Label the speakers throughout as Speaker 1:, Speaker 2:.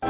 Speaker 1: Hi,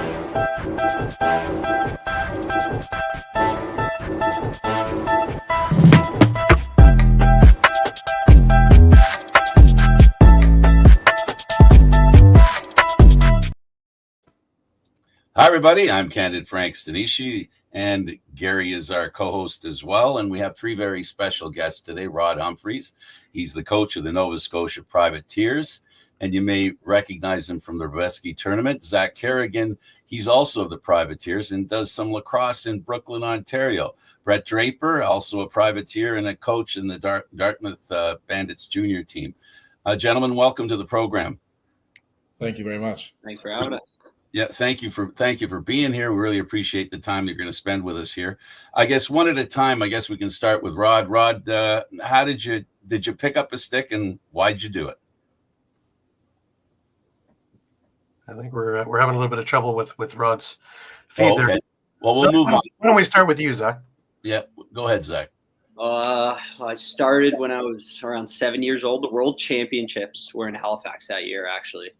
Speaker 1: everybody. I'm Candid Frank Stanisci, and Gary is our co-host as well. And we have three very special guests today. Rod Humphreys, he's the coach of the Nova Scotia Privateers, and you may recognize him from the Reveski tournament. Zac Carrigan, he's also of the Privateers and does some lacrosse in Brooklyn, Ontario. Brett Draper, also a Privateer and a coach in the Dartmouth Bandits junior team. Gentlemen, welcome to the program.
Speaker 2: Thank you very much.
Speaker 3: Thanks for having us.
Speaker 1: Yeah, thank you for being here. We really appreciate the time that you're going to spend with us here. I guess one at a time. I guess we can start with Rod. Rod, how did you pick up a stick and why'd you do it?
Speaker 4: I think we're having a little bit of trouble with Rod's feed
Speaker 1: okay.
Speaker 4: there.
Speaker 1: Well, we'll move on.
Speaker 4: Why don't we start with you, Zac?
Speaker 1: Yeah, go ahead, Zac.
Speaker 3: I started when I was around 7 years old. The World Championships were in Halifax that year, actually.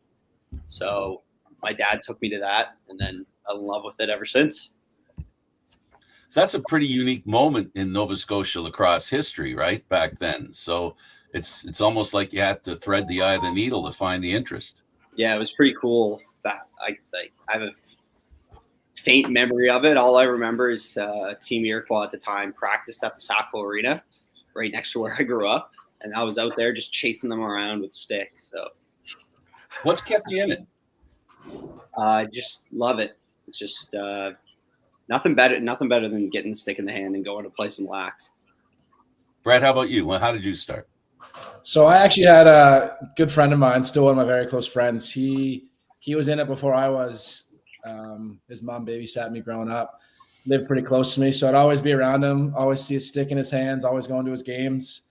Speaker 3: So my dad took me to that, and then I'm in love with it ever since.
Speaker 1: So that's a pretty unique moment in Nova Scotia lacrosse history, right? Back then. So it's almost like you had to thread the eye of the needle to find the interest.
Speaker 3: Yeah, it was pretty cool. I have a faint memory of it. All I remember is Team Iroquois at the time practiced at the Saco Arena right next to where I grew up, and I was out there just chasing them around with sticks. So
Speaker 1: what's kept you in it?
Speaker 3: I just love it. It's just nothing better than getting the stick in the hand and going to play some lax.
Speaker 1: Brett, how about you? Well, how did you start?
Speaker 2: So I actually had a good friend of mine, still one of my very close friends. He was in it before I was. His mom babysat me growing up, lived pretty close to me, so I'd always be around him, always see a stick in his hands, always going to his games.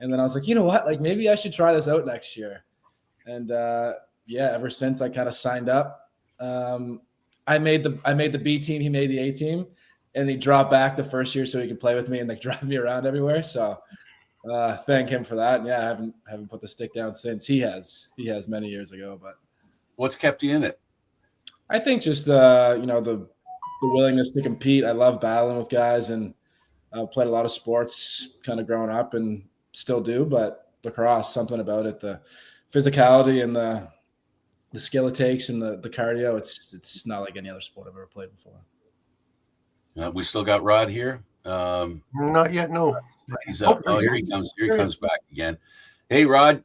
Speaker 2: And then I was like, you know what? Like maybe I should try this out next year. And yeah, ever since I kind of signed up. I made the B team, he made the A team, and he dropped back the first year so he could play with me and like drive me around everywhere. So thank him for that. And yeah, I haven't put the stick down since. He has many years ago. But
Speaker 1: what's kept you in it?
Speaker 2: I think just the willingness to compete. I love battling with guys, and played a lot of sports kind of growing up and still do, but lacrosse, something about it, the physicality and the skill it takes and the cardio, it's not like any other sport I've ever played before.
Speaker 1: We still got Rod here.
Speaker 4: Not yet, no.
Speaker 1: He's up. Oh, here he comes. Here he comes back again. Hey, Rod.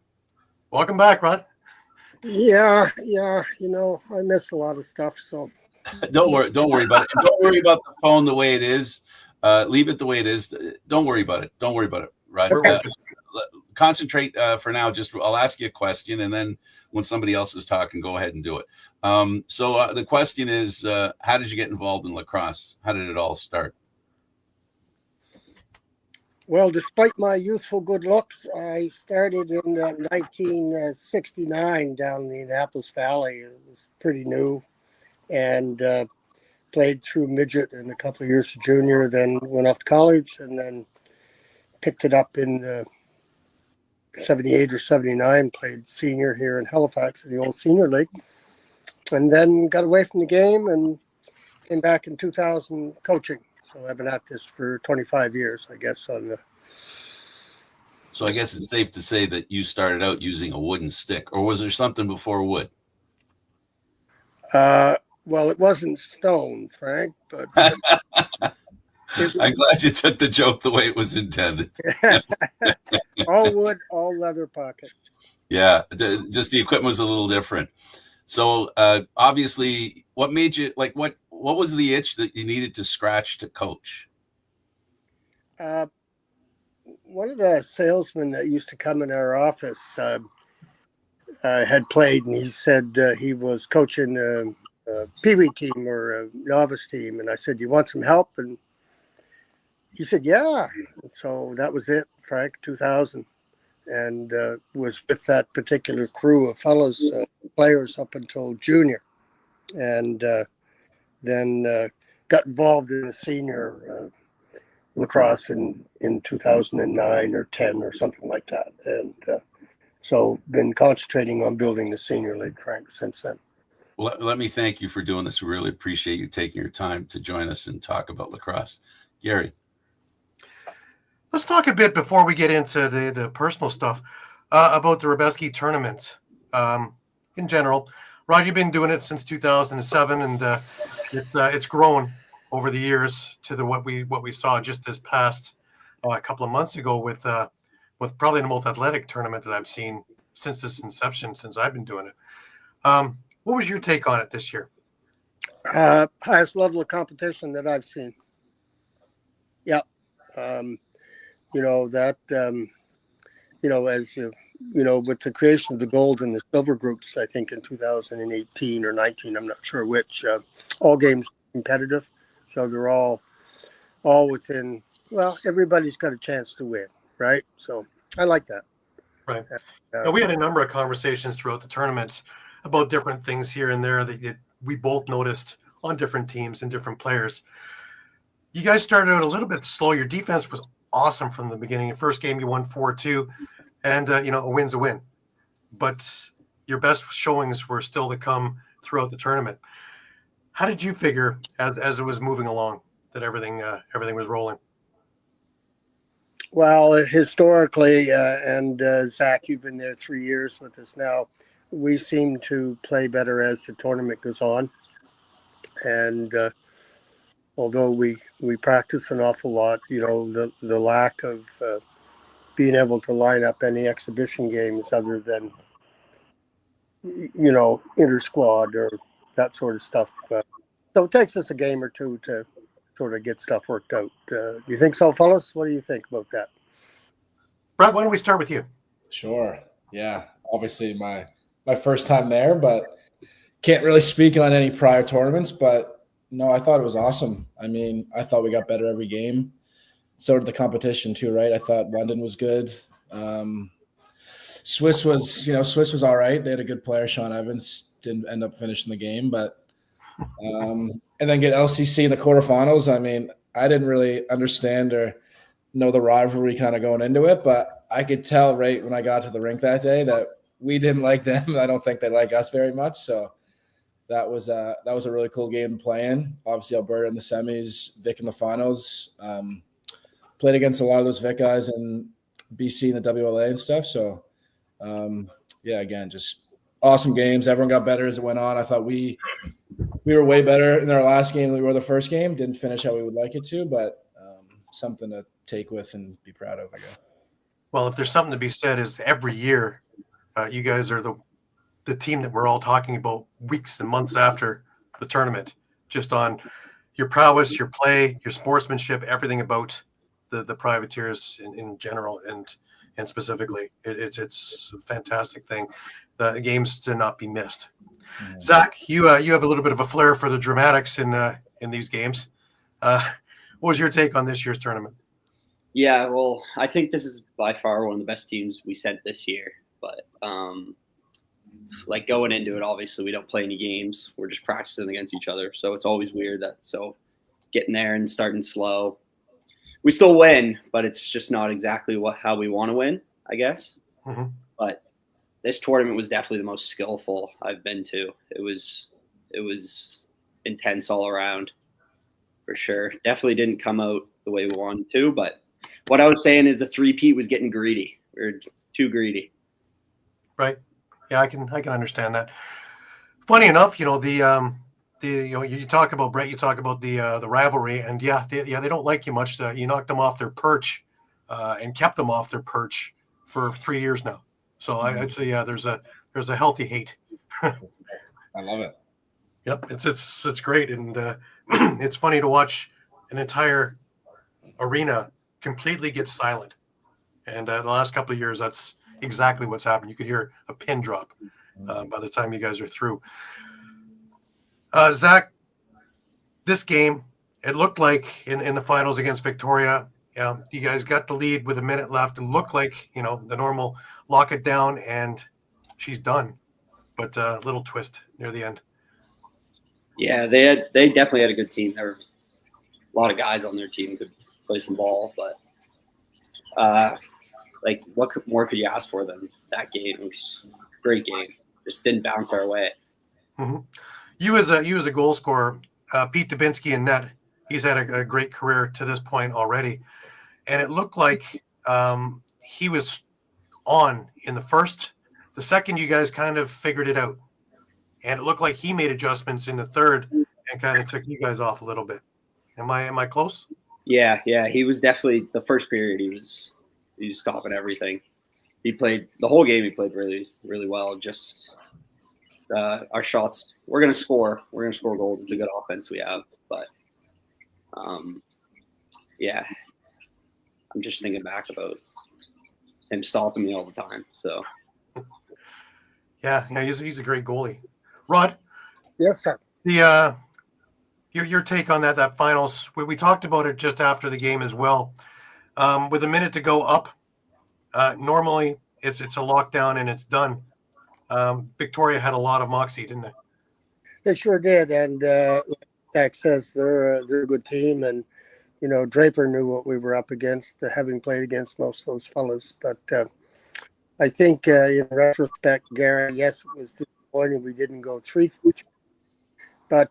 Speaker 4: Welcome back, Rod.
Speaker 5: Yeah. I miss a lot of stuff. So
Speaker 1: don't worry about it. And don't worry about the phone the way it is. Leave it the way it is. Don't worry about it. Rod. Concentrate for now. I'll ask you a question, and then when somebody else is talking, go ahead and do it. So the question is, how did you get involved in lacrosse? How did it all start?
Speaker 5: Well, despite my youthful good looks, I started in 1969 down in the Annapolis Valley. It was pretty new, and played through midget and a couple of years to junior, then went off to college, and then picked it up in 78 or 79, played senior here in Halifax at the old senior league, and then got away from the game and came back in 2000 coaching. So I've been at this for 25 years, I guess.
Speaker 1: So I guess it's safe to say that you started out using a wooden stick, or was there something before wood?
Speaker 5: Well, it wasn't stone, Frank, but
Speaker 1: I'm glad you took the joke the way it was intended.
Speaker 5: All wood, all leather pocket.
Speaker 1: Yeah, just the equipment was a little different. So obviously, what made you like? What was the itch that you needed to scratch to coach?
Speaker 5: One of the salesmen that used to come in our office had played, and he said he was coaching a peewee team or a novice team, and I said, "You want some help?" And he said, "Yeah." And so that was it, Frank, 2000, and was with that particular crew of fellows, players up until junior, and then got involved in a senior lacrosse in 2009 or 10 or something like that, and so been concentrating on building the senior league, Frank, since then.
Speaker 1: let me thank you for doing this. We really appreciate you taking your time to join us and talk about lacrosse. Gary.
Speaker 4: Let's talk a bit before we get into the personal stuff about the Rebesky tournament in general. Rod, you've been doing it since 2007, and it's grown over the years to what we saw just this past a couple of months ago with probably the most athletic tournament that I've seen since its inception, since I've been doing it. What was your take on it this year?
Speaker 5: Highest level of competition that I've seen. Yeah. That, as with the creation of the gold and the silver groups, I think in 2018 or 19, I'm not sure which, all games competitive. So they're all within, well, everybody's got a chance to win, right? So I like that.
Speaker 4: Right. Now, we had a number of conversations throughout the tournament about different things here and there that we both noticed on different teams and different players. You guys started out a little bit slow. Your defense was awesome from the beginning. Your first game, you won 4-2, and a win's a win. But your best showings were still to come throughout the tournament. How did you figure as it was moving along that everything was rolling?
Speaker 5: Well, historically, and Zach, you've been there 3 years with us now. We seem to play better as the tournament goes on, and although we practice an awful lot, the lack of being able to line up any exhibition games other than inter-squad or that sort of stuff. So it takes us a game or two to sort of get stuff worked out. Do you think so, fellas? What do you think about that?
Speaker 4: Brett, why don't we start with you?
Speaker 2: Sure. Yeah. Obviously my first time there, but can't really speak on any prior tournaments, but no, I thought it was awesome. I mean, I thought we got better every game. So did the competition too, right? I thought London was good. Swiss was all right. They had a good player. Sean Evans didn't end up finishing the game, but and then get LCC in the quarterfinals. I mean, I didn't really understand or know the rivalry kind of going into it, but I could tell right when I got to the rink that day that we didn't like them. I don't think they like us very much. So that was a really cool game playing. Obviously, Alberta in the semis, Vic in the finals. Played against a lot of those Vic guys in BC and the WLA and stuff. So, again, just awesome games. Everyone got better as it went on. I thought we were way better in our last game than we were the first game. Didn't finish how we would like it to, but something to take with and be proud of, I guess.
Speaker 4: Well, if there's something to be said is every year you guys are the team that we're all talking about weeks and months after the tournament, just on your prowess, your play, your sportsmanship, everything about the Privateers in general and specifically. It's a fantastic thing. The games to not be missed. Mm-hmm. Zach, you have a little bit of a flair for the dramatics in these games. What was your take on this year's tournament?
Speaker 3: Yeah, well, I think this is by far one of the best teams we sent this year. But going into it, obviously we don't play any games. We're just practicing against each other. So it's always weird so getting there and starting slow. We still win, but it's just not exactly how we want to win, I guess. Mm-hmm. But this tournament was definitely the most skillful I've been to. It was intense all around, for sure. Definitely didn't come out the way we wanted to, but what I was saying is the three-peat was getting greedy. We were too greedy.
Speaker 4: Right. Yeah, I can understand that. Funny enough, you talk about Brett, you talk about the rivalry, and they don't like you much. You knocked them off their perch, and kept them off their perch for 3 years now. So I'd say there's a healthy hate.
Speaker 2: I love it.
Speaker 4: Yep, it's great, and it's funny to watch an entire arena completely get silent. And the last couple of years, that's exactly what's happened. You could hear a pin drop by the time you guys are through. Zach, this game, it looked like in the finals against Victoria, you guys got the lead with a minute left and looked like, the normal lock it down and she's done. But a little twist near the end.
Speaker 3: Yeah, they definitely had a good team. There were a lot of guys on their team who could play some ball, but what more could you ask for than that game? It was a great game. Just didn't bounce our way.
Speaker 4: Mm-hmm. You as a goal scorer, Pete Dubinsky in net, he's had a great career to this point already. And it looked like he was on in the first. The second, you guys kind of figured it out. And it looked like he made adjustments in the third and kind of took you guys off a little bit. Am I close?
Speaker 3: Yeah. He was definitely the first period. He was stopping everything. He played the whole game. He played really, really well. Just our shots. We're gonna score. We're gonna score goals. It's a good offense we have. But yeah, I'm just thinking back about him stopping me all the time. So
Speaker 4: yeah, he's a great goalie. Rod?
Speaker 5: Yes, sir.
Speaker 4: The your take on that finals. We talked about it just after the game as well. With a minute to go up, normally it's a lockdown and it's done. Victoria had a lot of moxie, didn't they?
Speaker 5: They sure did, and like Zach says, they're a good team, and Draper knew what we were up against, having played against most of those fellas. But I think in retrospect, Gary, yes, it was disappointing we didn't go 3-3, but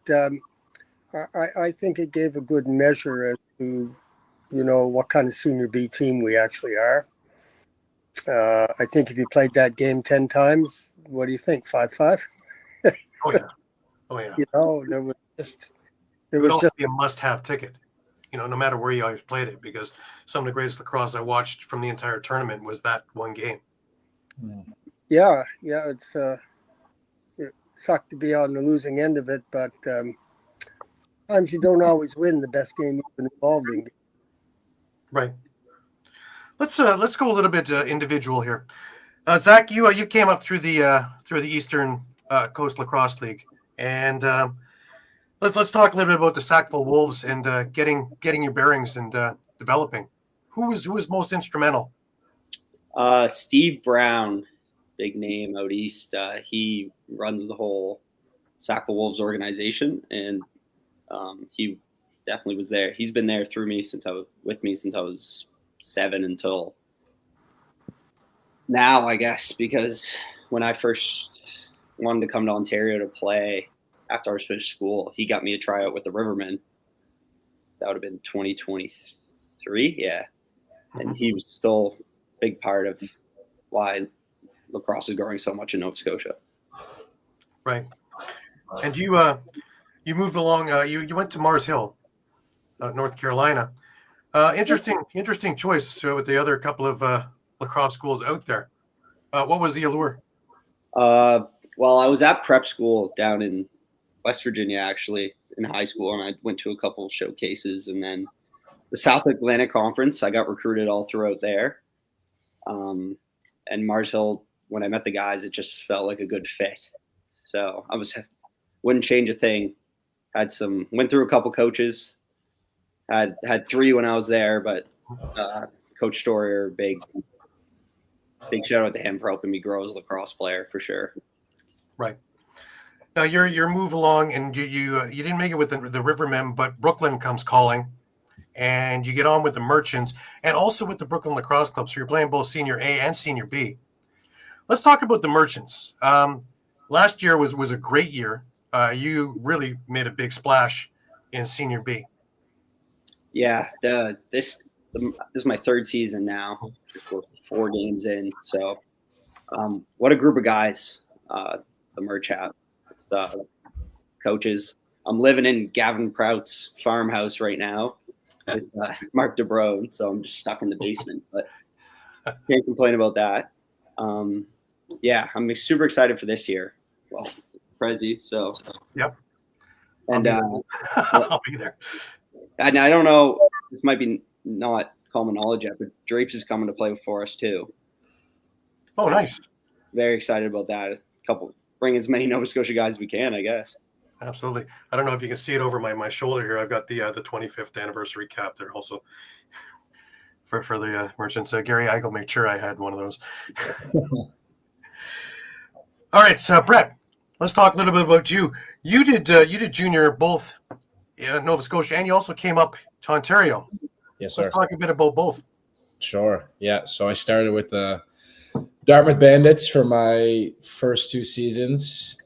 Speaker 5: I think it gave a good measure as to what kind of senior B team we actually are. I think if you played that game 10 times, what do you think? 5-5?
Speaker 4: Oh yeah.
Speaker 5: There was just
Speaker 4: be a must-have ticket. No matter where you always played it, because some of the greatest lacrosse I watched from the entire tournament was that one game.
Speaker 5: Yeah. It sucked to be on the losing end of it, but sometimes you don't always win the best game you've been involved in.
Speaker 4: Right. Let's go a little bit individual here. Zach, you came up through the Eastern Coast Lacrosse League, and let's talk a little bit about the Sackville Wolves and getting your bearings and developing. Who was most instrumental?
Speaker 3: Steve Brown, big name out east. He runs the whole Sackville Wolves organization, and he definitely was there. He's been there with me since I was 7 until now, I guess, because when I first wanted to come to Ontario to play after I was finished school, he got me a tryout with the Rivermen. That would have been 2023, yeah. And he was still a big part of why lacrosse is growing so much in Nova Scotia.
Speaker 4: Right. And you moved along. You went to Mars Hill, North Carolina. Interesting choice with the other couple of lacrosse schools out there. What was the allure?
Speaker 3: Well, I was at prep school down in West Virginia, actually, in high school, and I went to a couple of showcases, and then the South Atlantic Conference, I got recruited all throughout there. And Mars Hill, when I met the guys, it just felt like a good fit. So wouldn't change a thing. Went through a couple coaches. Had 3 when I was there, but Coach Storier, big shout out to him for helping me grow as a lacrosse player for sure.
Speaker 4: Right. Now your move along, and you didn't make it with the Rivermen, but Brooklyn comes calling, and you get on with the Merchants and also with the Brooklyn Lacrosse Club. So you're playing both Senior A and Senior B. Let's talk about the Merchants. Last year was a great year. You really made a big splash in Senior B.
Speaker 3: Yeah, this is my 3rd season now. We're 4 games in, so what a group of guys the Merch have. It's coaches. I'm living in Gavin Prout's farmhouse right now with Mark DeBrone, so I'm just stuck in the basement, but can't complain about that. Yeah, I'm super excited for this year. Well, Prezi, so
Speaker 4: yep.
Speaker 3: And
Speaker 4: I'll be there.
Speaker 3: And I don't know, this might be not common knowledge yet, but Drapes is coming to play for us too.
Speaker 4: Oh, nice.
Speaker 3: Very excited about that. Bring as many Nova Scotia guys as we can, I guess.
Speaker 4: Absolutely. I don't know if you can see it over my shoulder here. I've got the 25th anniversary cap there also for the Merchants. Gary Eichel made sure I had one of those. All right, Brett, let's talk a little bit about you. You did junior both in Nova Scotia, and you also came up to Ontario.
Speaker 2: Yes, sir.
Speaker 4: Let's talk a bit about both.
Speaker 2: Sure. Yeah. So I started with the Dartmouth Bandits for my first 2 seasons.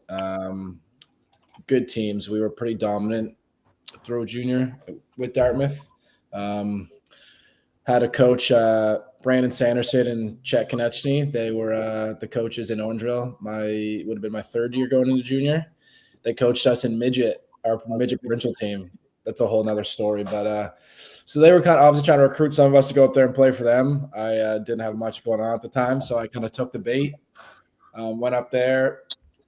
Speaker 2: good teams. We were pretty dominant through junior with Dartmouth. Had a coach, Brandon Sanderson and Chet Konechny. They were the coaches in Orangeville. Would have been my third year going into junior. They coached us in our midget provincial team. That's a whole nother story. But so they were kind of obviously trying to recruit some of us to go up there and play for them. I didn't have much going on at the time, so I kind of took the bait. Went up there,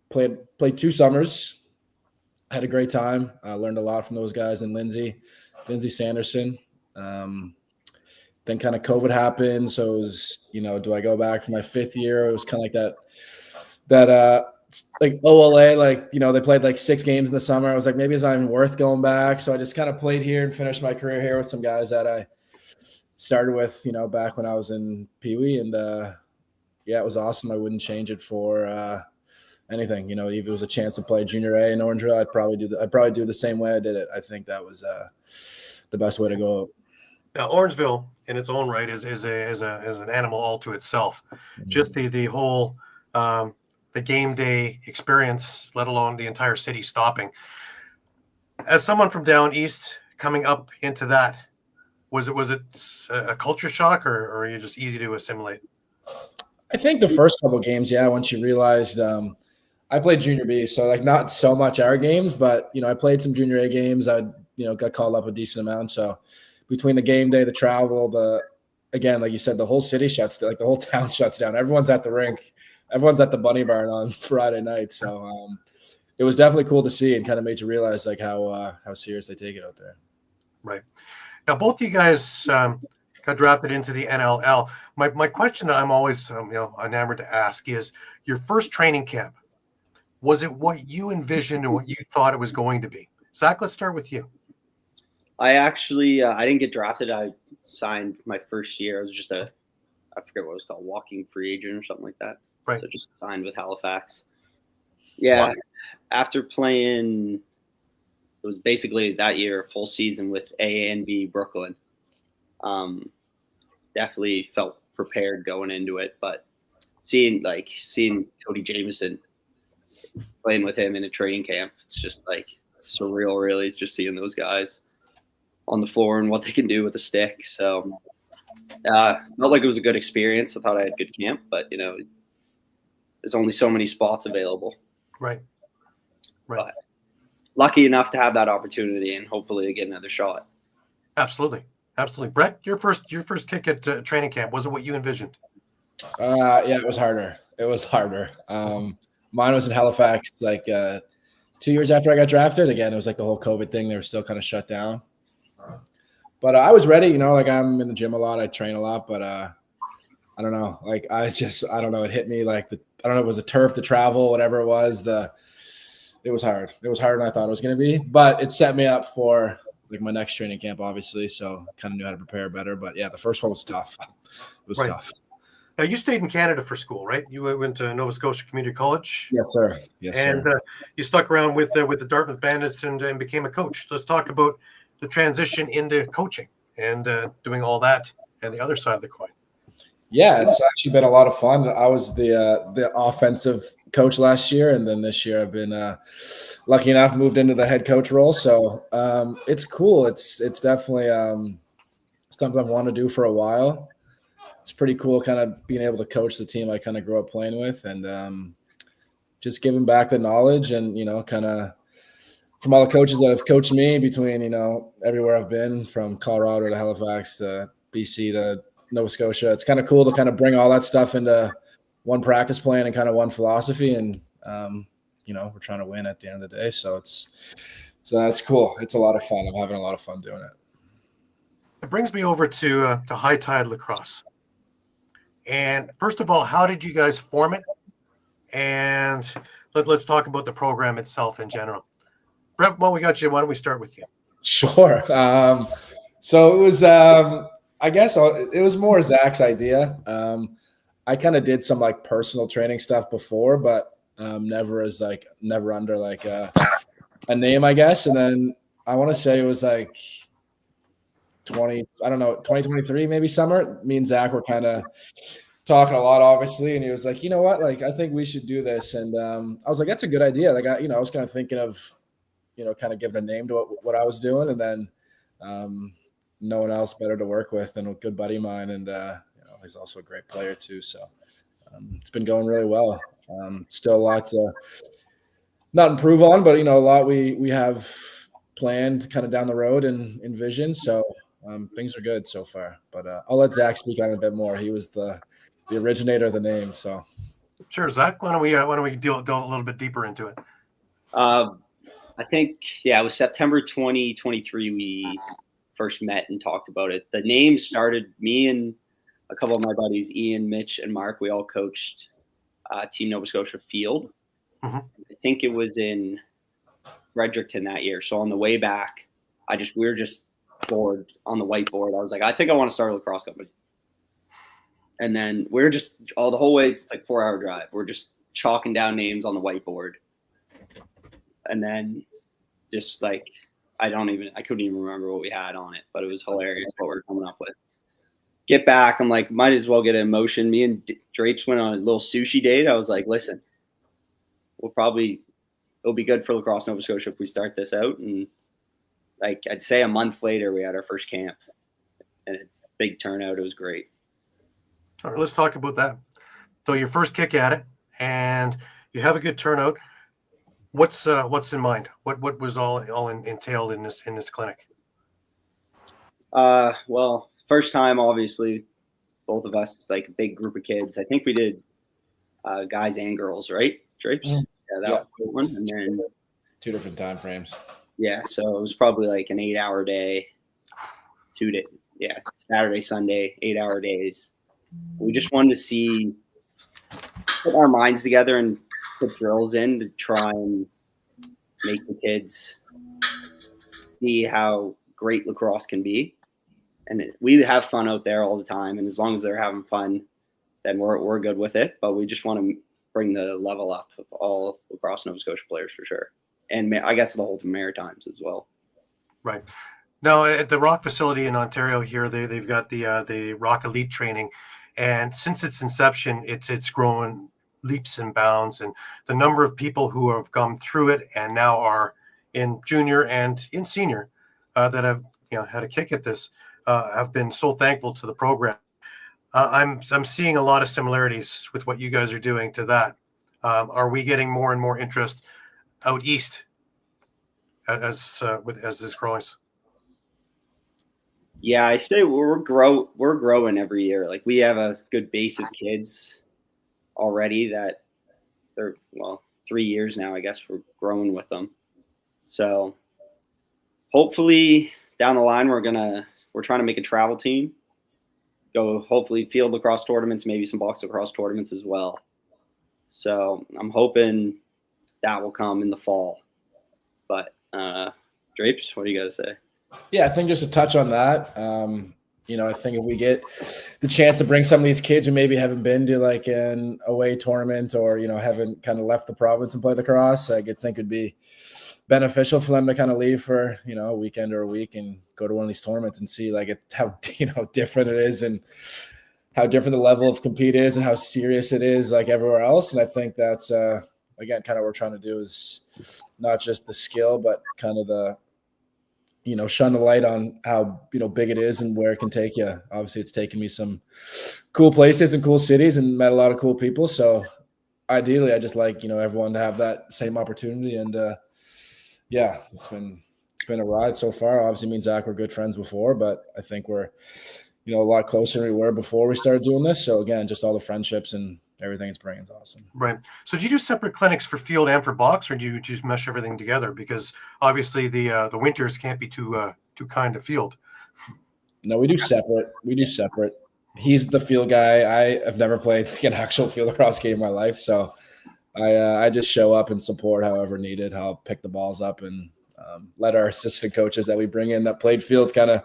Speaker 2: played 2 summers. Had a great time. Learned a lot from those guys and Lindsay Sanderson. Then kind of COVID happened. So it was, do I go back for my 5th year? It was kind of like that like OLA, like, they played like 6 games in the summer. I was like, maybe it's not even worth going back. So I just kind of played here and finished my career here with some guys that I started with, back when I was in Pee Wee. And it was awesome. I wouldn't change it for anything. If it was a chance to play junior A in Orangeville, I'd probably do the same way I did it. I think that was the best way to go.
Speaker 4: Now, Orangeville, in its own right, is an animal all to itself. Mm-hmm. Just the whole the game day experience, let alone the entire city stopping. As someone from down east coming up into that, was it a culture shock, or are you just easy to assimilate?
Speaker 2: I think the first couple of games, once you realized I played junior B, so like not so much our games, but I played some junior A games. I got called up a decent amount. So between the game day, the travel, again, like you said, the whole city shuts down, like the whole town shuts down. Everyone's at the rink. Everyone's at the Bunny Barn on Friday night. So it was definitely cool to see and kind of made you realize like how serious they take it out there.
Speaker 4: Right. Now, both you guys got drafted into the NLL. My question that I'm always enamored to ask is your first training camp. Was it what you envisioned or what you thought it was going to be? Zac, let's start with you.
Speaker 3: I actually I didn't get drafted. I signed my first year. I was just I forget what it was called, walking free agent or something like that.
Speaker 4: Right.
Speaker 3: So just signed with Halifax. Yeah. Wow. After playing, it was basically that year, full season with A and B Brooklyn. Definitely felt prepared going into it, but seeing Cody Jamieson, playing with him in a training camp, it's just like surreal, really. It's just seeing those guys on the floor and what they can do with a stick. So felt like it was a good experience. I thought I had good camp, but there's only so many spots available.
Speaker 4: Right.
Speaker 3: But lucky enough to have that opportunity and hopefully get another shot.
Speaker 4: Absolutely. Brett, your first kick at training camp, was it what you envisioned?
Speaker 2: It was harder. Mine was in Halifax, like 2 years after I got drafted. Again, it was like the whole COVID thing. They were still kind of shut down. But I was ready, like I'm in the gym a lot. I train a lot, but I don't know. Like I don't know. It hit me like I don't know. It was the turf, the travel, whatever it was. It was hard. It was harder than I thought it was going to be, but it set me up for like my next training camp, obviously. So kind of knew how to prepare better, but the first one was tough. It was tough.
Speaker 4: Now you stayed in Canada for school, right? You went to Nova Scotia Community College.
Speaker 2: Yes, sir.
Speaker 4: And you stuck around with the Dartmouth Bandits and became a coach. Let's talk about the transition into coaching and doing all that and the other side of the coin.
Speaker 2: Yeah, it's actually been a lot of fun. I was the offensive coach last year, and then this year I've been lucky enough moved into the head coach role. So it's cool. It's definitely something I've wanted to do for a while. It's pretty cool kind of being able to coach the team I kind of grew up playing with and just giving back the knowledge and, kind of from all the coaches that have coached me between, everywhere I've been from Colorado to Halifax to BC to Nova Scotia. It's kind of cool to kind of bring all that stuff into one practice plan and kind of one philosophy. And, we're trying to win at the end of the day. So it's cool. It's a lot of fun. I'm having a lot of fun doing it.
Speaker 4: It brings me over to High Tide Lacrosse. And first of all, how did you guys form it? And let's talk about the program itself in general. Brett, while we got you, why don't we start with you?
Speaker 2: Sure. So it was, I guess it was more Zac's idea. I kind of did some like personal training stuff before, but never under like a name, I guess. And then I want to say it was like 2023, maybe summer. Me and Zac were kind of talking a lot, obviously. And he was like, you know what? Like, I think we should do this. And I was like, that's a good idea. Like, I was kind of thinking of kind of giving a name to what I was doing. And then no one else better to work with than a good buddy of mine. And, he's also a great player too. So it's been going really well. Still a lot to not improve on, but, a lot we have planned kind of down the road and envision. So things are good so far, but I'll let Zac speak on it a bit more. He was the originator of the name. So
Speaker 4: sure. Zac, why don't we delve a little bit deeper into it?
Speaker 3: I think, it was September 2023 we first met and talked about it. The name started, me and a couple of my buddies, Ian, Mitch, and Mark, we all coached Team Nova Scotia Field.
Speaker 4: Mm-hmm.
Speaker 3: I think it was in Fredericton that year. So on the way back, we were just bored on the whiteboard. I was like, I think I want to start a lacrosse company. And then we're just the whole way, it's like a 4-hour drive. We're just chalking down names on the whiteboard. And then just like, I couldn't even remember what we had on it, but it was hilarious what we were coming up with. Get back, I'm like, might as well get in motion. Me and Drapes went on a little sushi date. I was like, listen, it'll be good for Lacrosse Nova Scotia if we start this out. And like, I'd say a month later, we had our first camp and a big turnout. It was great.
Speaker 4: All right, let's talk about that. So your first kick at it, and you have a good turnout. What's in mind? What was all entailed in this clinic?
Speaker 3: Well, first time, obviously, both of us, like a big group of kids. I think we did guys and girls, right? Drapes?
Speaker 2: Mm-hmm.
Speaker 3: Yeah, that was a good one. And then
Speaker 2: 2 different time frames.
Speaker 3: Yeah, so it was probably like an 8-hour day, 2 days. Yeah, Saturday, Sunday, 8-hour days. We just wanted to put our minds together and put drills in to try and make the kids see how great lacrosse can be. And we have fun out there all the time. And as long as they're having fun, then we're good with it. But we just want to bring the level up of all Lacrosse Nova Scotia players for sure. And I guess the whole Maritimes as well.
Speaker 4: Right. Now at the Rock facility in Ontario here, they've got the Rock Elite training. And since its inception, it's grown leaps and bounds. And the number of people who have come through it and now are in junior and in senior that have had a kick at this have been so thankful to the program. I'm seeing a lot of similarities with what you guys are doing to that. Are we getting more and more interest out east as this grows?
Speaker 3: Yeah, I say we're growing every year. Like we have a good base of kids already that they're 3 years now. I guess we're growing with them. So hopefully down the line we're trying to make a travel team. Go hopefully field lacrosse tournaments, maybe some box lacrosse tournaments as well. So I'm hoping that will come in the fall. But Drapes, what do you guys say?
Speaker 2: Yeah, I think just to touch on that, I think if we get the chance to bring some of these kids who maybe haven't been to like an away tournament or, haven't kind of left the province and played lacrosse, I could think it'd be beneficial for them to kind of leave for, a weekend or a week and go to one of these tournaments and see like how different it is and how different the level of compete is and how serious it is like everywhere else. And I think that's, again, kind of what we're trying to do is not just the skill, but kind of the, shine the light on how, big it is and where it can take you. Obviously, it's taken me some cool places and cool cities and met a lot of cool people. So ideally, I just like, everyone to have that same opportunity. And yeah, it's been a ride so far. Obviously, me and Zac were good friends before, but I think we're, a lot closer than we were before we started doing this. So again, just all the friendships and everything it's bringing is awesome.
Speaker 4: Right. So do you do separate clinics for field and for box, or do you just mesh everything together? Because obviously the winters can't be too kind to field.
Speaker 2: No, we do separate. He's the field guy. I have never played an actual field lacrosse game in my life, so I just show up and support however needed. I'll pick the balls up and let our assistant coaches that we bring in that played field kind of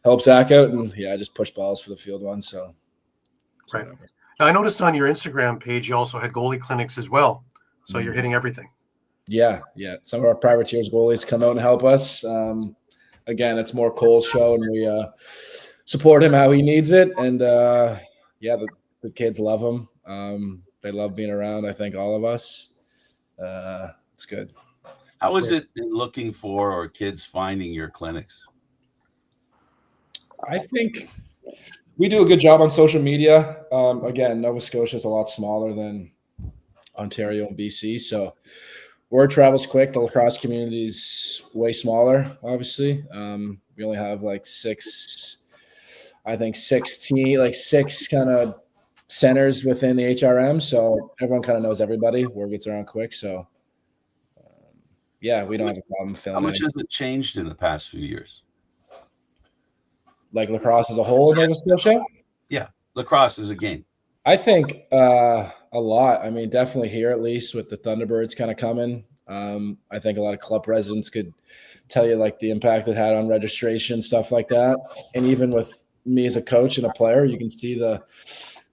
Speaker 2: help Zac out, and I just push balls for the field ones. So
Speaker 4: right. Now, I noticed on your Instagram page you also had goalie clinics as well, so you're hitting everything.
Speaker 2: Yeah. Some of our privateers goalies come out and help us. Again, it's more Cole's show, and we support him how he needs it. And the kids love him. They love being around. I think all of us. It's good.
Speaker 1: How is it in looking for or kids finding your clinics?
Speaker 2: I think we do a good job on social media. Again, Nova Scotia is a lot smaller than Ontario and BC, so word travels quick. The lacrosse community is way smaller, obviously. We only have like six kind of centers within the HRM, so everyone kind of knows everybody. Word gets around quick, so yeah, we don't have a problem filling.
Speaker 1: How much has it changed in the past few years?
Speaker 2: Like lacrosse as a whole in Nova Scotia?
Speaker 1: Yeah, lacrosse is a game.
Speaker 2: I think a lot. I mean, definitely here, at least with the Thunderbirds kind of coming. I think a lot of club presidents could tell you like the impact it had on registration, stuff like that. And even with me as a coach and a player, you can see the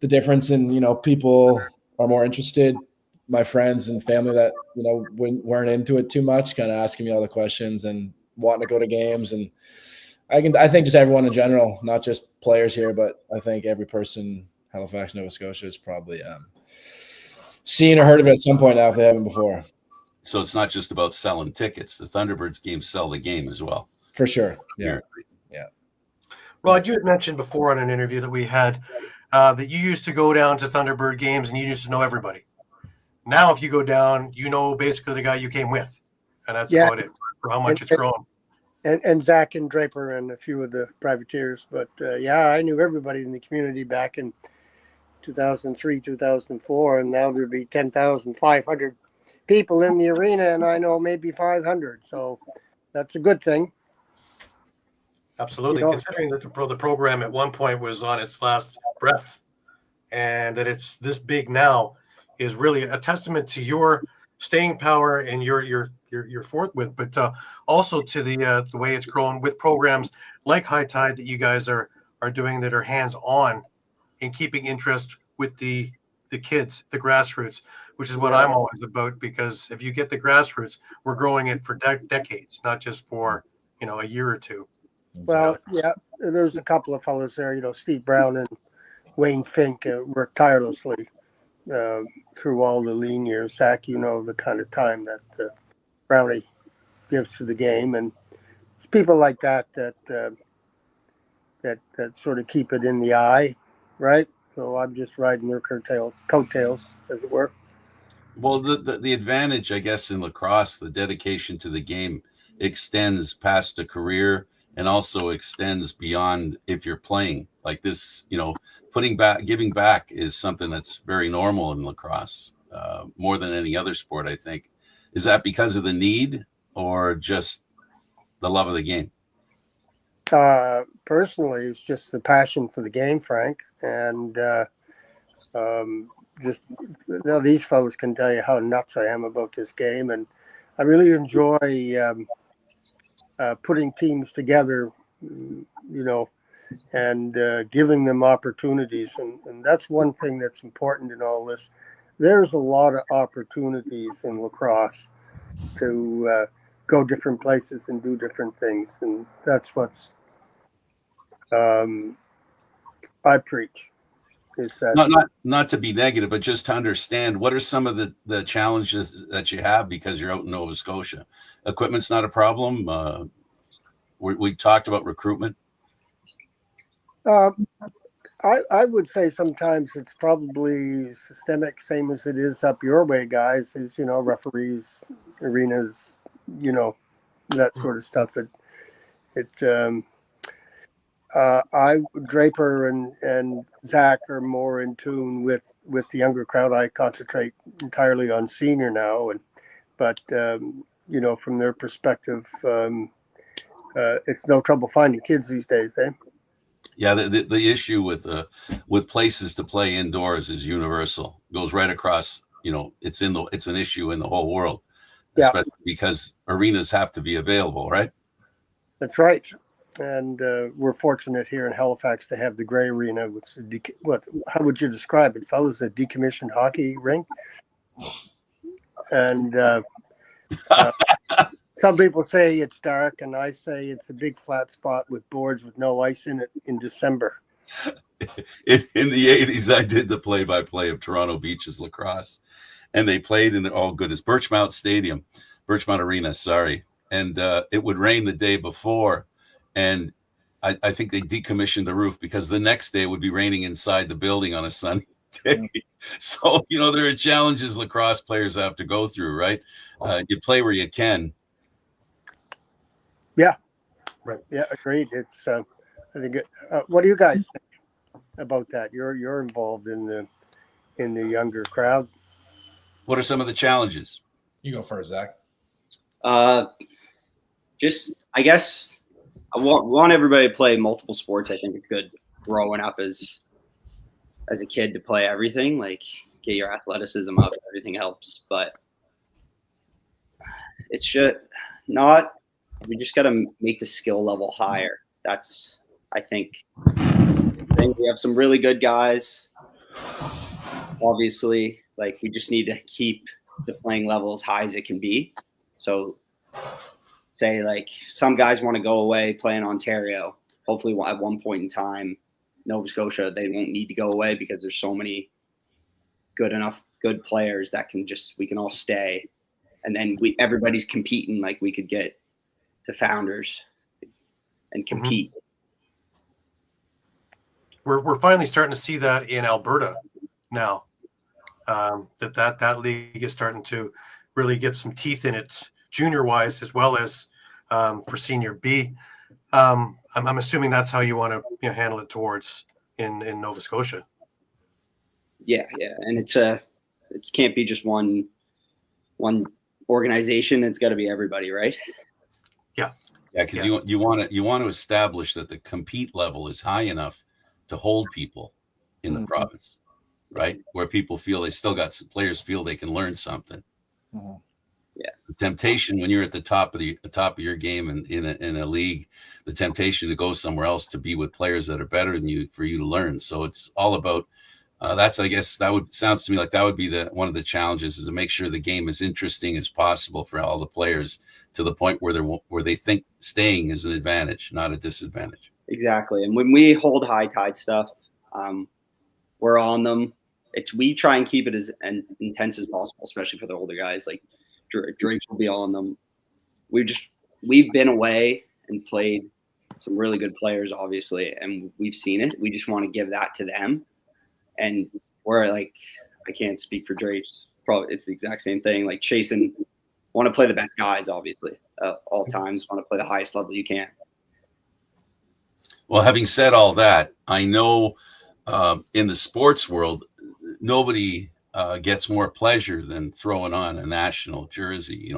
Speaker 2: difference in, people are more interested. My friends and family that, weren't into it too much, kind of asking me all the questions and wanting to go to games. And I think just everyone in general, not just players here, but I think every person Halifax, Nova Scotia is probably seen or heard of it at some point now if they haven't before.
Speaker 1: So it's not just about selling tickets. The Thunderbirds games sell the game as well.
Speaker 2: For sure. Yeah.
Speaker 4: Rod, you had mentioned before on an interview that we had that you used to go down to Thunderbird games and you used to know everybody. Now, if you go down, basically the guy you came with, and that's about it for how much it's grown.
Speaker 5: And Zac and Draper and a few of the Privateers. But I knew everybody in the community back in 2003, 2004, and now there'd be 10,500 people in the arena, and I know maybe 500. So that's a good thing.
Speaker 4: Absolutely. Considering that the program at one point was on its last breath and that it's this big now is really a testament to your staying power and your forthwith, but also to the way it's grown with programs like High Tide that you guys are doing that are hands-on in keeping interest with the kids, the grassroots, which is what I'm always about, because if you get the grassroots, we're growing it for decades, not just for, a year or two.
Speaker 5: Well, there's a couple of fellows there, Steve Brown and Wayne Fink worked tirelessly through all the lean years. Zac, the kind of time that Brownie gives to the game, and it's people like that sort of keep it in the eye, right? So I'm just riding their coattails, as it were.
Speaker 1: Well, the advantage, I guess, in lacrosse, the dedication to the game extends past a career and also extends beyond if you're playing. Like this, giving back is something that's very normal in lacrosse, more than any other sport, I think. Is that because of the need or just the love of the game?
Speaker 5: Personally, it's just the passion for the game, Frank. And these fellows can tell you how nuts I am about this game. And I really enjoy putting teams together, and giving them opportunities. And that's one thing that's important in all this. There's a lot of opportunities in lacrosse to go different places and do different things. And that's what's I preach. Is that
Speaker 1: not to be negative, but just to understand, what are some of the challenges that you have because you're out in Nova Scotia? Equipment's not a problem. We talked about recruitment.
Speaker 5: I would say sometimes it's probably systemic, same as it is up your way, guys. Is referees, arenas, that sort of stuff. Draper and Zac are more in tune with the younger crowd. I concentrate entirely on senior now, but from their perspective, it's no trouble finding kids these days, eh?
Speaker 1: Yeah, the issue with places to play indoors is universal. It goes right across. It's an issue in the whole world, especially because arenas have to be available, right?
Speaker 5: That's right. And we're fortunate here in Halifax to have the Grey Arena, which is how would you describe it, fellas? A decommissioned hockey rink. And some people say it's dark, and I say it's a big flat spot with boards with no ice in it in December.
Speaker 1: In the 80s, I did the play-by-play of Toronto Beaches lacrosse, and they played in Birchmount Stadium. Birchmount Arena, sorry. And it would rain the day before. And I think they decommissioned the roof because the next day it would be raining inside the building on a sunny day. So, there are challenges lacrosse players have to go through, right? You play where you can.
Speaker 5: Yeah.
Speaker 4: Right.
Speaker 5: Yeah, agreed. It's I think what do you guys think about that? You're involved in the younger crowd.
Speaker 1: What are some of the challenges?
Speaker 2: You go first, Zach.
Speaker 3: Just, I guess, I want everybody to play multiple sports. I think it's good growing up as a kid to play everything, like get your athleticism up, everything helps. But it's just not, we just got to make the skill level higher. That's, I think we have some really good guys. Obviously, like we just need to keep the playing level as high as it can be. So say like some guys want to go away, play in Ontario. Hopefully at one point in time, Nova Scotia, they won't need to go away because there's so many good players that we can all stay. And then everybody's competing, like we could get to Founders and compete.
Speaker 4: We're finally starting to see that in Alberta now. That league is starting to really get some teeth in it, junior wise as well as for senior B. I'm assuming that's how you want to handle it towards in Nova Scotia.
Speaker 3: Yeah, and it can't be just one organization. It's got to be everybody, right?
Speaker 1: Yeah, because you want to establish that the compete level is high enough to hold people in the province, right? Where people feel players feel they can learn something.
Speaker 2: Mm-hmm.
Speaker 3: Yeah.
Speaker 1: The temptation when you're at the top of your game and in a league, the temptation to go somewhere else to be with players that are better than you for you to learn. So it's all about I guess sounds to me like that would be one of the challenges is to make sure the game is interesting as possible for all the players to the point where they think staying is an advantage, not a disadvantage.
Speaker 3: Exactly. And when we hold High Tide stuff, we're on them. We try and keep it as intense as possible, especially for the older guys. Like Draper will be on them. We've been away and played some really good players, obviously, and we've seen it. We just want to give that to them. And we're like, I can't speak for Drape's. Probably it's the exact same thing. Like chasing, want to play the best guys, obviously, all times. Want to play the highest level you can.
Speaker 1: Well, having said all that, I know in the sports world, nobody gets more pleasure than throwing on a national jersey,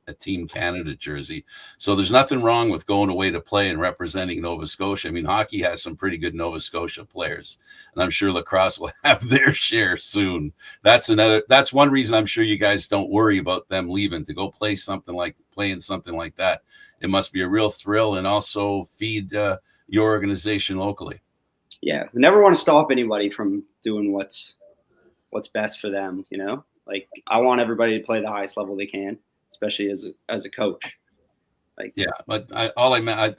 Speaker 1: a Team Canada jersey. So there's nothing wrong with going away to play and representing Nova Scotia. I mean, hockey has some pretty good Nova Scotia players, and I'm sure lacrosse will have their share soon. That's one reason I'm sure you guys don't worry about them leaving to go play something like that. It must be a real thrill and also feed your organization locally. Yeah,
Speaker 3: we never want to stop anybody from doing what's best for them, Like I want everybody to play the highest level they can, especially as a coach. Like
Speaker 1: yeah, but I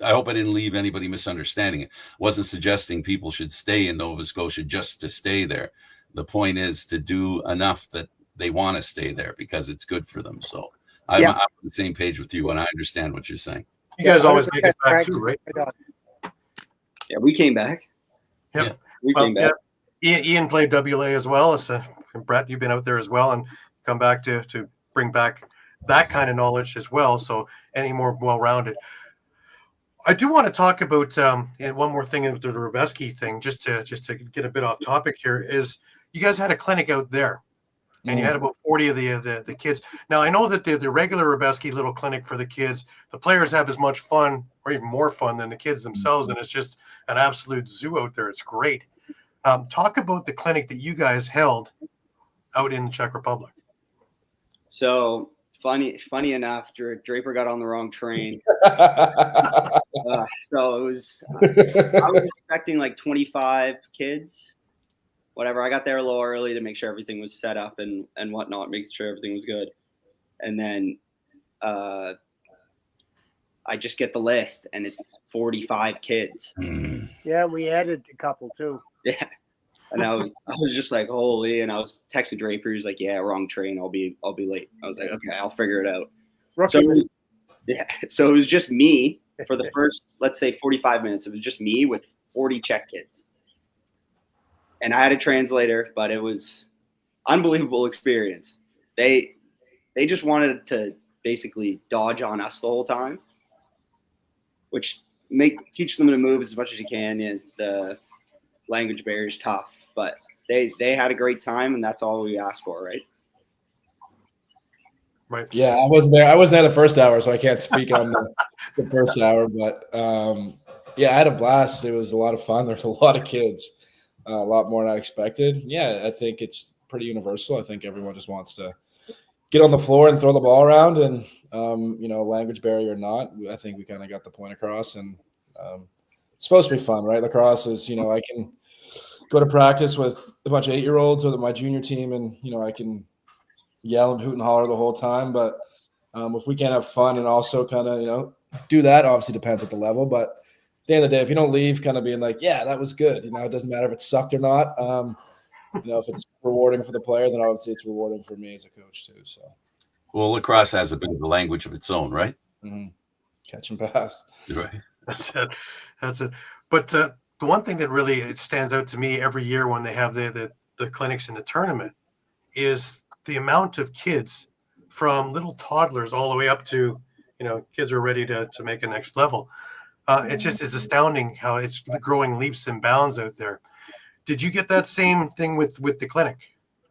Speaker 1: hope I didn't leave anybody misunderstanding it. I wasn't suggesting people should stay in Nova Scotia just to stay there. The point is to do enough that they want to stay there because it's good for them. So I'm on the same page with you, and I understand what you're saying.
Speaker 4: You guys always make it back too, right?
Speaker 3: Yeah, we came back.
Speaker 4: Yep.
Speaker 3: Yeah, we came back.
Speaker 4: Ian played WA as well. Brett, you've been out there as well and come back to bring back that kind of knowledge as well. So any more well-rounded. I do want to talk about and one more thing with the Rubeski thing, just to get a bit off topic here, is you guys had a clinic out there and you had about 40 of the kids. Now I know that the regular Rubeski little clinic for the kids, the players have as much fun or even more fun than the kids themselves, and it's just an absolute zoo out there. It's great. Talk about the clinic that you guys held out in the Czech Republic.
Speaker 3: So funny enough, Draper got on the wrong train. So it was, I was expecting like 25 kids, whatever. I got there a little early to make sure everything was set up and whatnot, making sure everything was good. And then I just get the list and it's 45 kids.
Speaker 5: Yeah, we added a couple too.
Speaker 3: Yeah. And I was just like, holy, and I was texting Draper. He's like, yeah, wrong train. I'll be late. I was like, okay, I'll figure it out. So, so it was just me for the first, let's say 45 minutes. It was just me with 40 Czech kids. And I had a translator, but it was unbelievable experience. They just wanted to basically dodge on us the whole time, which teach them to move as much as you can. And the language barrier is tough, but they had a great time, and that's all we asked for, right?
Speaker 4: Right.
Speaker 2: Yeah, I wasn't there. I wasn't there the first hour, so I can't speak on the first hour. But yeah, I had a blast. It was a lot of fun. There's a lot of kids, a lot more than I expected. Yeah, I think it's pretty universal. I think everyone just wants to get on the floor and throw the ball around, and language barrier or not, I think we kind of got the point across. And it's supposed to be fun, right? Lacrosse is, I can go to practice with a bunch of 8-year-olds or my junior team, and I can yell and hoot and holler the whole time. But if we can't have fun and also kind of, do that, obviously depends at the level. But at the end of the day, if you don't leave kind of being like, yeah, that was good, it doesn't matter if it sucked or not. If it's rewarding for the player, then obviously it's rewarding for me as a coach too. So,
Speaker 1: well, lacrosse has a bit of a language of its own, right?
Speaker 2: Mm-hmm. Catch and pass.
Speaker 1: Right.
Speaker 4: That's it. But the one thing that really it stands out to me every year when they have the clinics in the tournament is the amount of kids from little toddlers all the way up to, kids are ready to make a next level. It just is astounding how it's growing leaps and bounds out there. Did you get that same thing with the clinic,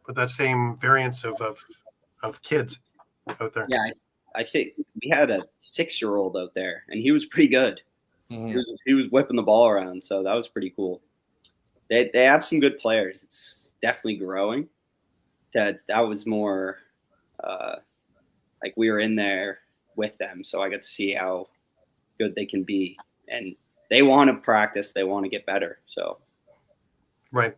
Speaker 4: with that same variance of kids out there?
Speaker 3: Yeah, I think we had a 6-year-old out there, and he was pretty good. Mm-hmm. He was whipping the ball around, so that was pretty cool. They have some good players. It's definitely growing. That was more like we were in there with them, so I got to see how good they can be, and they want to practice. They want to get better. So,
Speaker 4: right.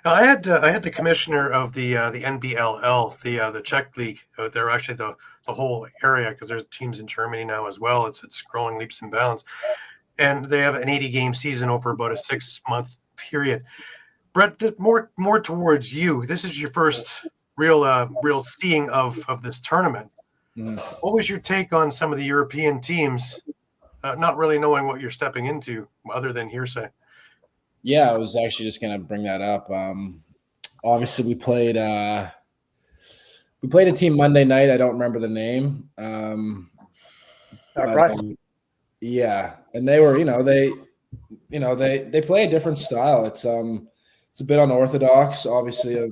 Speaker 4: Now, I had the commissioner of the NBLL, the Czech league out there, actually the whole area, because there's teams in Germany now as well. It's growing leaps and bounds, and they have an 80-game season over about a 6-month period. Brett, more towards you. This is your first real seeing of this tournament. Mm-hmm. What was your take on some of the European teams, not really knowing what you're stepping into other than hearsay?
Speaker 2: Yeah, I was actually just going to bring that up. Obviously, we played a team Monday night. I don't remember the name. Yeah, and they were, they play a different style. It's a bit unorthodox. Obviously,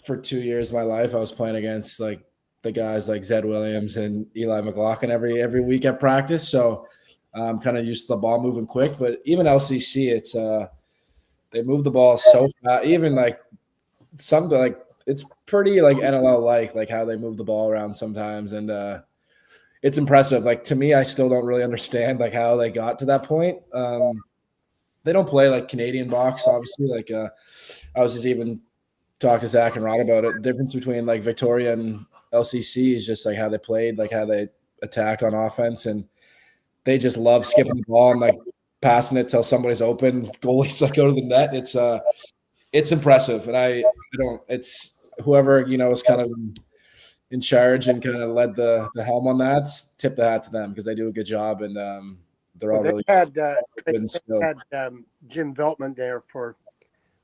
Speaker 2: for 2 years of my life, I was playing against like the guys like Zed Williams and Eli McLaughlin every week at practice. So I'm kind of used to the ball moving quick. But even LCC, it's they move the ball so fast. Even like something like it's pretty like NLL like how they move the ball around sometimes, and it's impressive. Like to me, I still don't really understand like how they got to that point. They don't play like Canadian box, obviously. Like I was just even talking to Zac and Rod about it. The difference between like Victoria and LCC is just like how they played, like how they attacked on offense, and they just love skipping the ball and like passing it till somebody's open. Goalies like go to the net. It's impressive, and it's whoever is kind of in charge and kind of led the helm on that. Tip the hat to them because they do a good job, and they're all really
Speaker 5: had Jim Veltman there for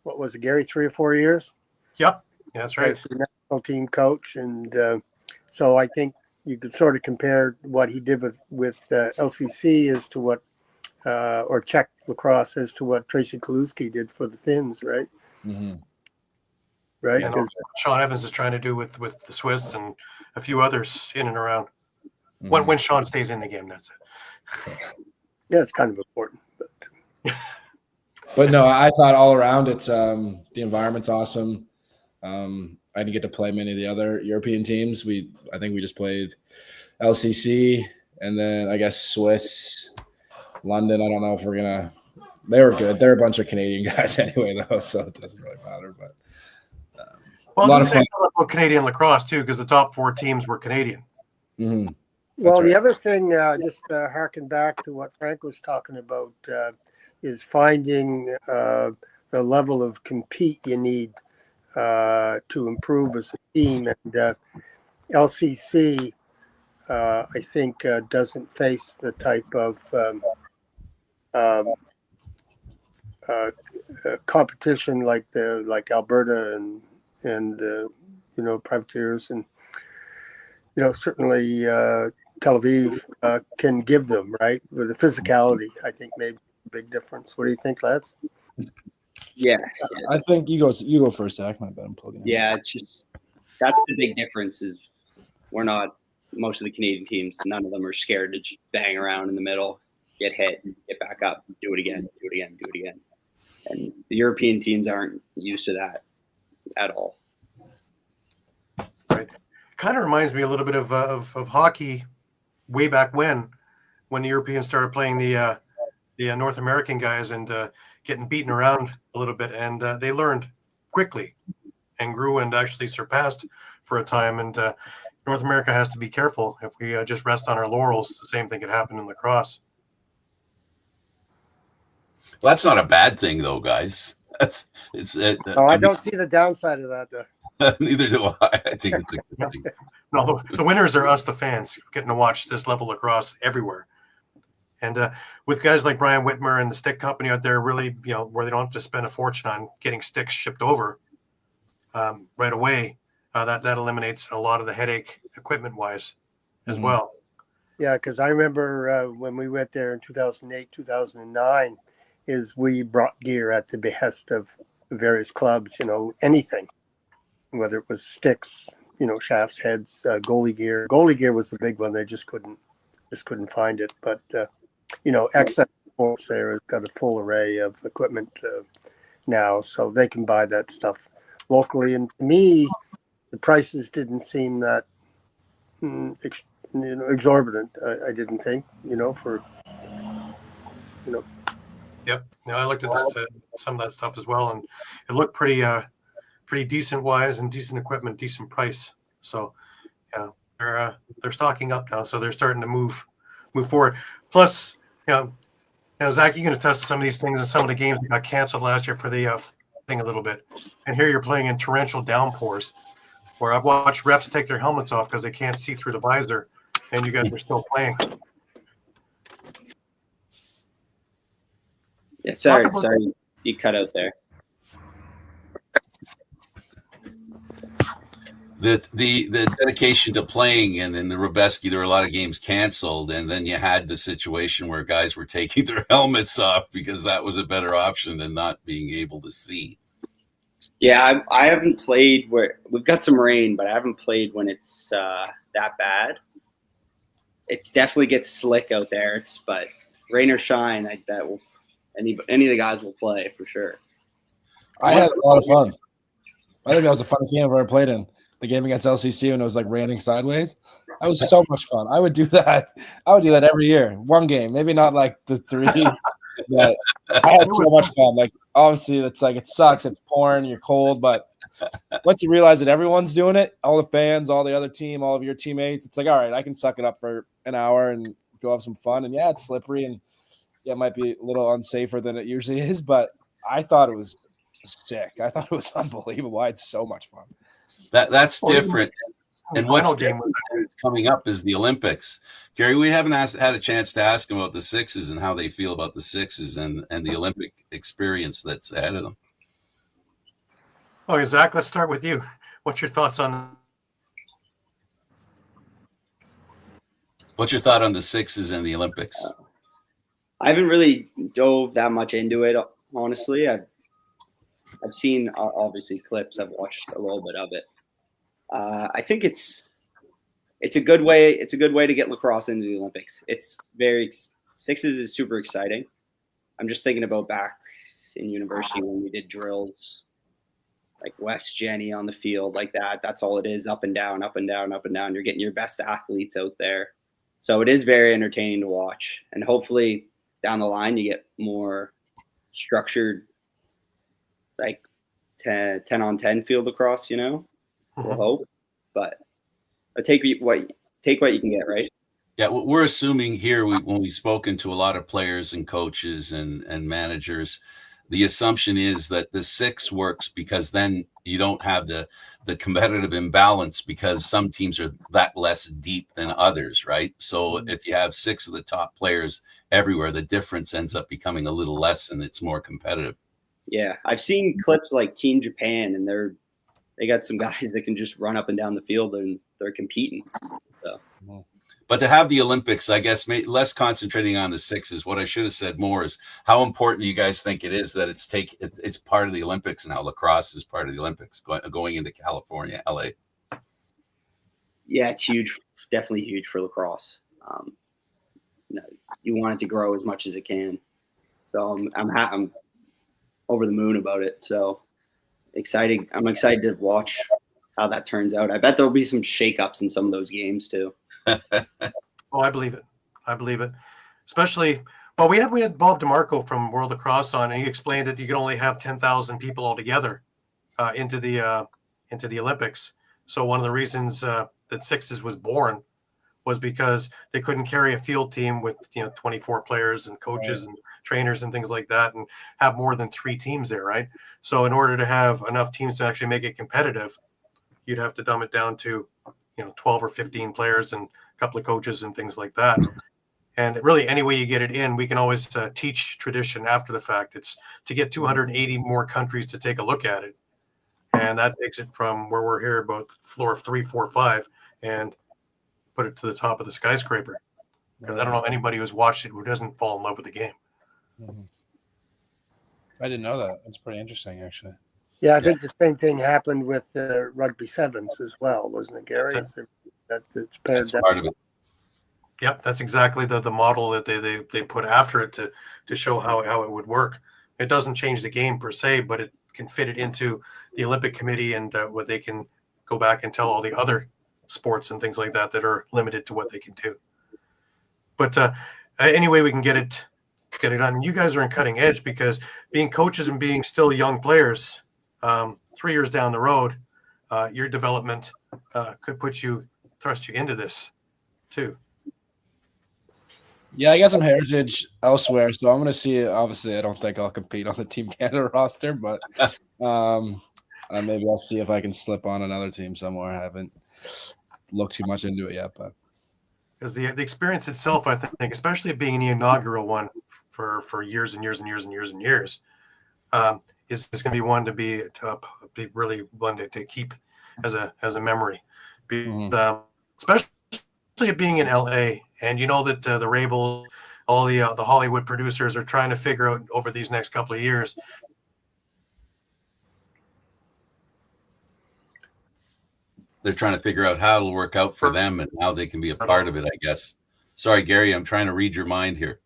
Speaker 5: what was it, Gary, 3 or 4 years?
Speaker 4: Yep, yeah, that's right.
Speaker 5: As the national team coach, and so I think you could sort of compare what he did with LCC as to what, or Czech lacrosse as to what Tracy Kaluski did for the Finns, right?
Speaker 2: Mm-hmm.
Speaker 5: Right.
Speaker 4: And Sean Evans is trying to do with the Swiss and a few others in and around. Mm-hmm. When Sean stays in the game, that's it.
Speaker 5: Yeah, it's kind of important.
Speaker 2: But no, I thought all around it's the environment's awesome. I didn't get to play many of the other European teams. I think we just played LCC and then I guess Swiss, London. I don't know if we're gonna. They were good. They're a bunch of Canadian guys anyway, though, so it doesn't really matter. But
Speaker 4: well, a lot of fun about Canadian lacrosse too, because the top 4 teams were Canadian.
Speaker 2: Mm-hmm.
Speaker 5: Well, the other thing, just harken back to what Frank was talking about, is finding the level of compete you need to improve as a team. And LCC I think doesn't face the type of competition like Alberta and Privateers and certainly Tel Aviv can give them, right? With the physicality, I think made a big difference. What do you think, lads?
Speaker 3: Yeah.
Speaker 2: I think you go first, Zach. My bad, I'm plugging in.
Speaker 3: Yeah, it's just that's the big difference is we're not most of the Canadian teams, none of them are scared to just bang around in the middle, get hit, get back up, do it again, do it again, do it again. And the European teams aren't used to that at all.
Speaker 4: Right. Kind of reminds me a little bit of hockey way back when the Europeans started playing the North American guys and getting beaten around a little bit, and they learned quickly and grew and actually surpassed for a time. And North America has to be careful. If we just rest on our laurels, the same thing could happen in lacrosse.
Speaker 1: Well, that's not a bad thing, though, guys.
Speaker 5: I don't see the downside of that, though.
Speaker 1: Neither do I. I think it's a good thing.
Speaker 4: No, the winners are us, the fans, getting to watch this level of lacrosse everywhere. And with guys like Brian Whitmer and the stick company out there, really, where they don't have to spend a fortune on getting sticks shipped over right away, that eliminates a lot of the headache equipment-wise as well.
Speaker 5: Yeah, because I remember when we went there in 2008, 2009, is we brought gear at the behest of various clubs, anything, whether it was sticks, shafts, heads, goalie gear. Goalie gear was the big one. They just couldn't find it. But, XF Sports there has got a full array of equipment now, so they can buy that stuff locally. And to me, the prices didn't seem that exorbitant. I didn't think, for.
Speaker 4: Yep. I looked at some of that stuff as well, and it looked pretty decent wise and decent equipment, decent price. So, yeah, they're stocking up now, so they're starting to move forward. Plus, Zach, you can attest to some of these things and some of the games that got canceled last year for the thing a little bit. And here you're playing in torrential downpours, where I've watched refs take their helmets off because they can't see through the visor, and you guys are still playing.
Speaker 3: Yeah, sorry, you cut out there.
Speaker 1: The dedication to playing, and in the Rubeski, there were a lot of games canceled, and then you had the situation where guys were taking their helmets off because that was a better option than not being able to see.
Speaker 3: Yeah, I haven't played where we've got some rain, but I haven't played when it's that bad. It's definitely gets slick out there. But rain or shine, any of the guys will play for sure.
Speaker 2: I had a lot of fun. I think that was the funnest game I've ever played in. The game against LCC when it was like raining sideways. That was so much fun. I would do that. Every year. One game, maybe not like the three. But I had so much fun. Like obviously, it's like it sucks. It's pouring. You're cold, but once you realize that everyone's doing it, all the fans, all the other team, all of your teammates, it's like all right, I can suck it up for an hour and go have some fun. And yeah, it's slippery and yeah, it might be a little unsafer than it usually is, but I thought it was sick. I thought it was unbelievable. I had so much fun.
Speaker 1: That's different. And what's coming up is the Olympics. Gary, we haven't had a chance to ask them about the Sixes and how they feel about the Sixes and the Olympic experience that's ahead of them.
Speaker 4: Okay, Zach, let's start with you. What's your thoughts on?
Speaker 1: What's your thought on the Sixes and the Olympics?
Speaker 3: I haven't really dove that much into it, honestly. I've seen obviously clips. I've watched a little bit of it. I think it's a good way. It's a good way to get lacrosse into the Olympics. Sixes is super exciting. I'm just thinking about back in university when we did drills, like West Jenny on the field like that. That's all it is, up and down, up and down, up and down. You're getting your best athletes out there. So it is very entertaining to watch. And hopefully down the line you get more structured, like 10-on-10 field lacrosse, We'll hope. But take what you can get, right?
Speaker 1: Yeah, we're assuming here when we've spoken to a lot of players and coaches and managers, the assumption is that the six works because then you don't have the competitive imbalance because some teams are that less deep than others, right? So if you have 6 of the top players everywhere, the difference ends up becoming a little less and it's more competitive.
Speaker 3: Yeah, I've seen clips like Team Japan, and they got some guys that can just run up and down the field and they're competing. So.
Speaker 1: But to have the Olympics, I guess, less concentrating on the 6s. What I should have said more is how important you guys think it is that it's part of the Olympics now. Lacrosse is part of the Olympics going into California, LA.
Speaker 3: Yeah, it's huge. Definitely huge for lacrosse. You want it to grow as much as it can. So I'm over the moon about it. So exciting. I'm excited to watch how that turns out. I bet there'll be some shakeups in some of those games too.
Speaker 4: Oh, I believe it. Especially, well, we had Bob DeMarco from World Lacrosse on, and he explained that you can only have 10,000 people altogether into the Olympics. So one of the reasons that 6s was born was because they couldn't carry a field team with 24 players and coaches and trainers and things like that, and have more than 3 teams there, right? So in order to have enough teams to actually make it competitive, you'd have to dumb it down to 12 or 15 players and a couple of coaches and things like that. And really, any way you get it in, we can always teach tradition after the fact. It's to get 280 more countries to take a look at it. And that takes it from where we're here, about floor 3, 4, 5, and put it to the top of the skyscraper. Because I don't know anybody who's watched it who doesn't fall in love with the game.
Speaker 2: Mm-hmm. I didn't know that. That's pretty interesting, actually.
Speaker 5: Yeah, I think the same thing happened with the rugby 7s as well, wasn't it, Gary? That's
Speaker 1: part of it.
Speaker 4: Yep, that's exactly the model that they put after it to show how it would work. It doesn't change the game per se, but it can fit it into the Olympic Committee and what they can go back and tell all the other sports and things like that are limited to what they can do. But anyway, we can get it done. You guys are in cutting edge because being coaches and being still young players, 3 years down the road, your development could thrust you into this too.
Speaker 2: Yeah, I got some heritage elsewhere, so I'm going to see. Obviously, I don't think I'll compete on the Team Canada roster, but maybe I'll see if I can slip on another team somewhere. I haven't looked too much into it yet, but
Speaker 4: because the experience itself, I think, especially being the inaugural one for years and years and years and years and years, is going to be one to be really one to keep as a memory, especially being in LA. And that the Rabel, all the Hollywood producers are trying to figure out over these next couple of years.
Speaker 1: They're trying to figure out how it'll work out for them and how they can be a part of it, I guess. Sorry, Gary, I'm trying to read your mind here.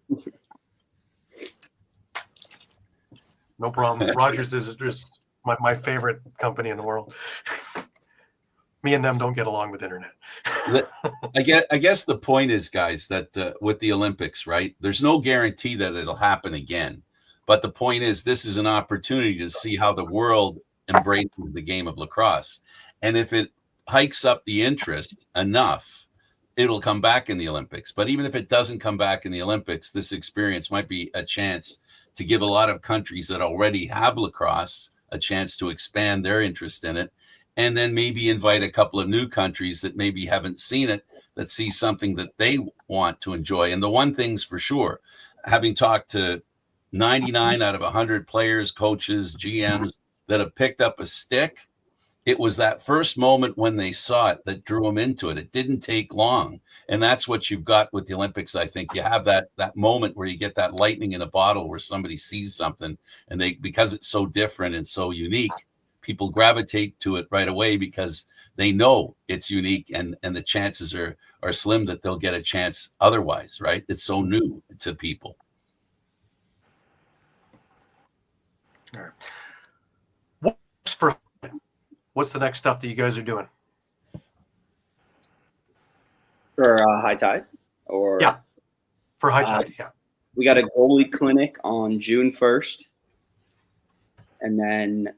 Speaker 4: No problem. Rogers is just my favorite company in the world. Me and them don't get along with internet.
Speaker 1: I guess the point is, guys, that with the Olympics, right, there's no guarantee that it'll happen again. But the point is, this is an opportunity to see how the world embraces the game of lacrosse. And if it hikes up the interest enough, it'll come back in the Olympics. But even if it doesn't come back in the Olympics, this experience might be a chance to give a lot of countries that already have lacrosse a chance to expand their interest in it. And then maybe invite a couple of new countries that maybe haven't seen it, that see something that they want to enjoy. And the one thing's for sure, having talked to 99 out of 100 players, coaches, GMs that have picked up a stick, it was that first moment when they saw it that drew them into it. It didn't take long. And that's what you've got with the Olympics. I think you have that moment where you get that lightning in a bottle where somebody sees something and because it's so different and so unique, people gravitate to it right away because they know it's unique and the chances are slim that they'll get a chance otherwise, right? It's so new to people.
Speaker 4: All right. What's the next stuff that you guys are doing?
Speaker 3: For High Tide? Or
Speaker 4: yeah, for High Tide, yeah.
Speaker 3: We got a goalie clinic on June 1st. And then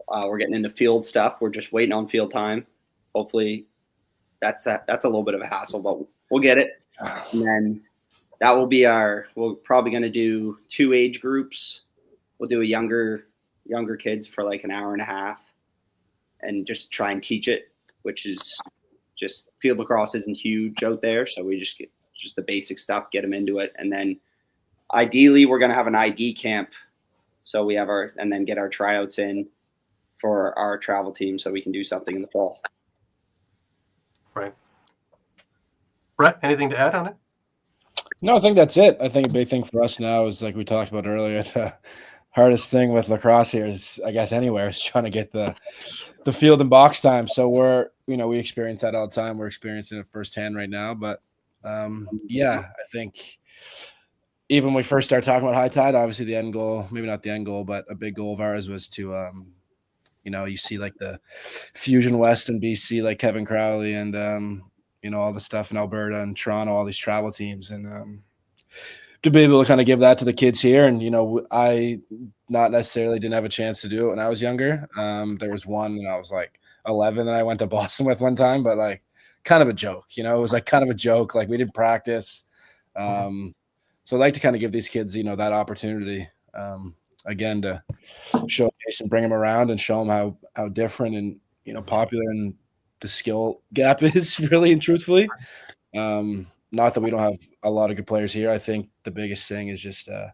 Speaker 3: we're getting into field stuff. We're just waiting on field time. Hopefully that's a little bit of a hassle, but we'll get it. And then that will be we're probably going to do 2 age groups. We'll do a younger kids for like an hour and a half. and just try and teach it, which is just field lacrosse isn't huge out there. So we just get just the basic stuff, get them into it. And then ideally we're going to have an ID camp. So we have and then get our tryouts in for our travel team so we can do something in the fall.
Speaker 4: Right. Brett, anything to add on it?
Speaker 2: No, I think that's it. I think a big thing for us now is, like we talked about earlier, the hardest thing with lacrosse here is, I guess, anywhere, is trying to get the field and box time. So we experience that all the time. We're experiencing it firsthand right now. But I think even when we first started talking about High Tide, obviously the end goal, maybe not the end goal, but a big goal of ours was to, you see like the Fusion West and BC, like Kevin Crowley and, all the stuff in Alberta and Toronto, all these travel teams. And to be able to kind of give that to the kids here. And, I not necessarily didn't have a chance to do it when I was younger. There was one when I was like 11 that I went to Boston with one time, but like kind of a joke, it was like kind of a joke. Like we didn't practice. So I'd like to kind of give these kids, that opportunity, again, to showcase and bring them around and show them how different and, popular and the skill gap is, really and truthfully. Not that we don't have a lot of good players here. I think the biggest thing is just the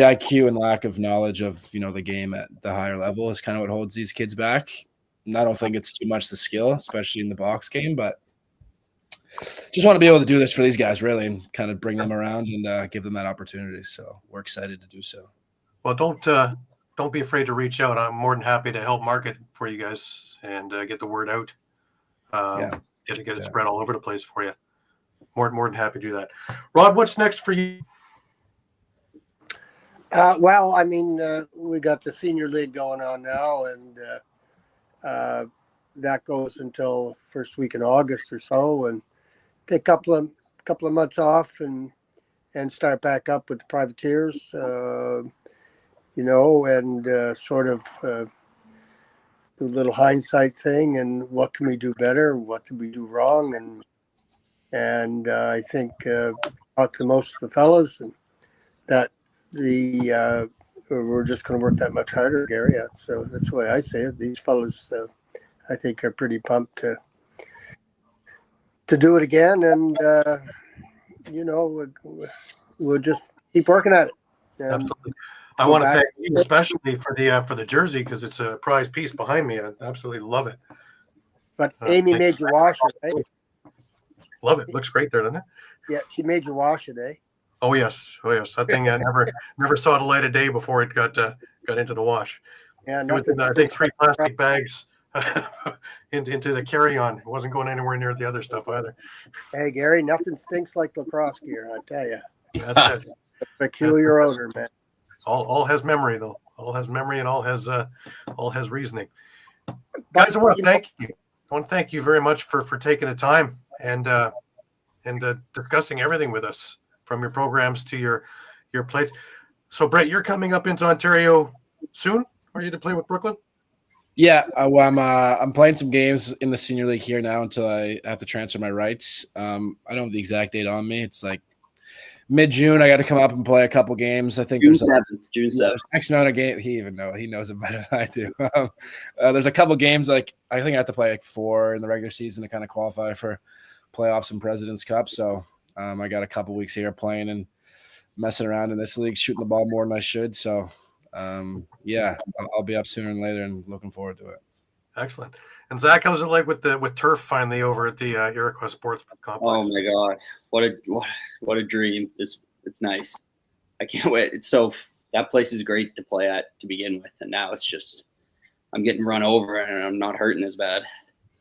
Speaker 2: IQ and lack of knowledge of, the game at the higher level is kind of what holds these kids back. And I don't think it's too much the skill, especially in the box game, but just want to be able to do this for these guys, really, and kind of bring them around and give them that opportunity. So we're excited to do so.
Speaker 4: Well, don't be afraid to reach out. I'm more than happy to help market for you guys and get the word out. Get it spread all over the place for you. More than happy to do that. Rod, what's next for you?
Speaker 5: We got the senior league going on now, and that goes until first week in August or so, and take a couple of months off and start back up with the Privateers, and sort of do a little hindsight thing and what can we do better, what did we do wrong, and I think talk to most of the fellas and that we're just going to work that much harder, Gary. So that's the way I say it. These fellas, I think, are pretty pumped to do it again, and we'll just keep working at it.
Speaker 4: Absolutely. I want to thank you especially for the jersey, because it's a prize piece behind me. I absolutely love it.
Speaker 5: But Amy made you wash it, right?
Speaker 4: Love it. Looks great there, doesn't it?
Speaker 5: Yeah, she made you wash it, eh?
Speaker 4: Oh yes. That thing I never saw the light of day before it got into the wash.
Speaker 5: Yeah,
Speaker 4: it was in, I think 3 plastic bags into the carry-on. It wasn't going anywhere near the other stuff either.
Speaker 5: Hey Gary, nothing stinks like lacrosse gear, I tell you.
Speaker 4: That's it.
Speaker 5: A peculiar odor, man.
Speaker 4: All has memory though. All has memory and all has reasoning. Guys, I want to thank you. I want to thank you very much for taking the time and discussing everything with us, from your programs to your plates. So Brett, you're coming up into Ontario soon. Are you to play with Brooklyn?
Speaker 2: Yeah, I'm playing some games in the senior league here now until I have to transfer my rights. I don't have the exact date on me. It's like mid-June. I got to come up and play a couple games. I think
Speaker 3: June 7th.
Speaker 2: X amount of game. He knows it better than I do. There's a couple games, like I think I have to play like 4 in the regular season to kind of qualify for playoffs and President's Cup. So I got a couple weeks here playing and messing around in this league, shooting the ball more than I should. So I'll be up sooner than later and looking forward to it.
Speaker 4: Excellent. And Zach, how's it like with turf finally over at the Iroquois Sports Complex?
Speaker 3: Oh my God, what a dream! It's nice. I can't wait. That place is great to play at to begin with, and now it's just I'm getting run over and I'm not hurting as bad.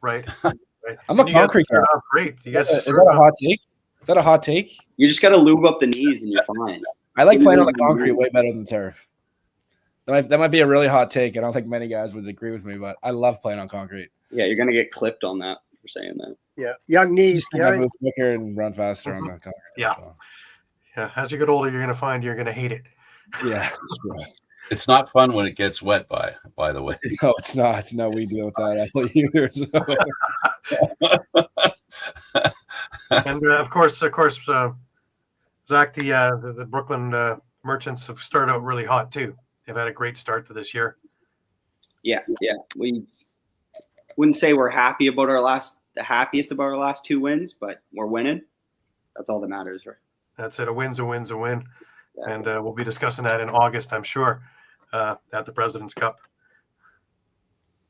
Speaker 4: Right.
Speaker 2: I'm a concrete guy.
Speaker 4: Great.
Speaker 2: Is that a hot take? Is that a hot take?
Speaker 3: You just got to lube up the knees and you're fine.
Speaker 2: I like playing on the concrete way better than turf. That might be a really hot take. I don't think many guys would agree with me, but I love playing on concrete.
Speaker 3: Yeah, you're gonna get clipped on that for saying that.
Speaker 5: Yeah, young knees.
Speaker 2: I move quicker and run faster on the concrete.
Speaker 4: Yeah.
Speaker 2: So.
Speaker 4: Yeah. As you get older, you're gonna find you're gonna hate it.
Speaker 2: Yeah.
Speaker 1: It's not fun when it gets wet, by the way.
Speaker 2: No, it's not. No, we deal with that either.
Speaker 4: And of course, Zach, the Brooklyn Merchants have started out really hot too. They've had a great start to this year.
Speaker 3: Yeah. wouldn't say we're happy about the happiest about our last 2 wins, but we're winning. That's all that matters, right?
Speaker 4: That's it. A win's a win's a win.
Speaker 3: Yeah.
Speaker 4: And we'll be discussing that in August, I'm sure, at the President's Cup.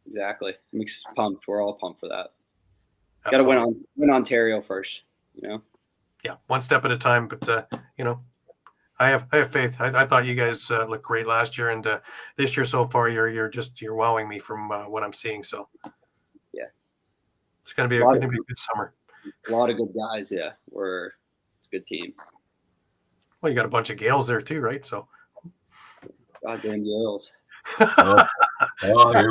Speaker 3: Exactly. It makes us pumped. We're all pumped for that. Got to win Ontario first, you know?
Speaker 4: Yeah, one step at a time. But, you know, I have faith. I thought you guys looked great last year. And this year so far, you're wowing me from what I'm seeing. So,
Speaker 3: yeah.
Speaker 4: It's going to be a good summer.
Speaker 3: A lot of good guys, yeah. It's a good team.
Speaker 4: Well, you got a bunch of Gales there too, right? So,
Speaker 3: goddamn Gales.
Speaker 1: Here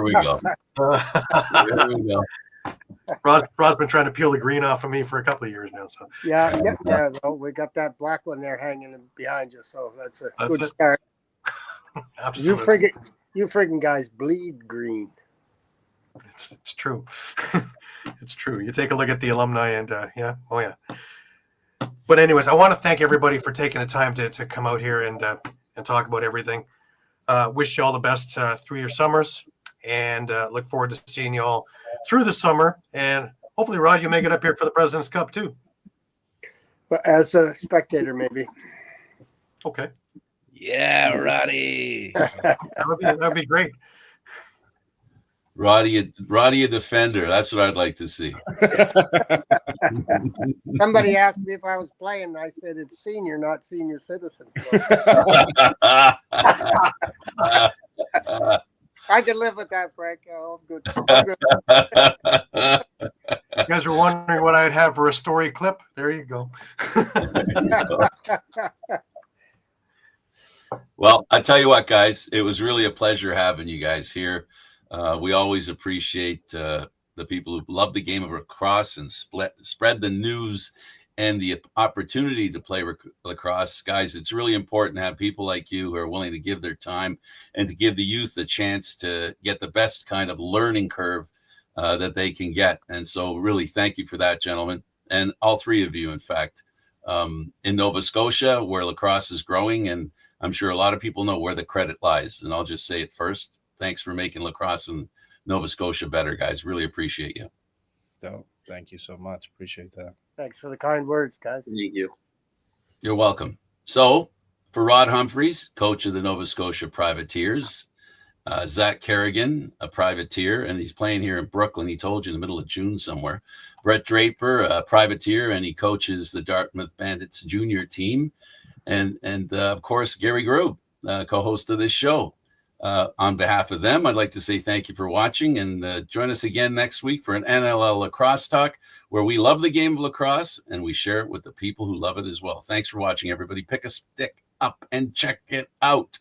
Speaker 1: we go. Here we go.
Speaker 4: Rod's been trying to peel the green off of me for a couple of years now. So
Speaker 5: Yeah, getting there though. We got that black one there hanging behind you, so that's a good start.
Speaker 4: Absolutely.
Speaker 5: You friggin' guys bleed green.
Speaker 4: It's true. It's true. You take a look at the alumni and yeah. But anyways, I want to thank everybody for taking the time to come out here and talk about everything. Wish you all the best through your summers, and look forward to seeing you all through the summer. And hopefully, Rod, you make it up here for the President's Cup too.
Speaker 5: Well, as a spectator, maybe.
Speaker 4: Okay.
Speaker 2: Yeah, Roddy.
Speaker 4: That would be great.
Speaker 1: Roddy, a defender. That's what I'd like to see.
Speaker 5: Somebody asked me if I was playing. I said it's senior, not senior citizen. I can live with that, Frank. Oh, good.
Speaker 4: You guys are wondering what I'd have for a story clip? There you go.
Speaker 1: Well, I tell you what, guys, it was really a pleasure having you guys here. We always appreciate the people who love the game of lacrosse and spread the news and the opportunity to play lacrosse. Guys, it's really important to have people like you who are willing to give their time and to give the youth a chance to get the best kind of learning curve that they can get. And so really thank you for that, gentlemen, and all three of you, in fact. In Nova Scotia, where lacrosse is growing, and I'm sure a lot of people know where the credit lies. And I'll just say it first. Thanks for making lacrosse in Nova Scotia better, guys. Really appreciate you.
Speaker 2: Thank you so much. Appreciate that.
Speaker 5: Thanks for the kind words, guys.
Speaker 3: Thank you.
Speaker 1: You're welcome. So for Rod Humphreys, coach of the Nova Scotia Privateers, Zac Carrigan, a privateer, and he's playing here in Brooklyn. He told you in the middle of June somewhere. Brett Draper, a privateer, and he coaches the Dartmouth Bandits junior team. And of course, Gary Groob, co-host of this show. On behalf of them, I'd like to say thank you for watching, and join us again next week for an NLL Lacrosse Talk, where we love the game of lacrosse and we share it with the people who love it as well. Thanks for watching, everybody. Pick a stick up and check it out.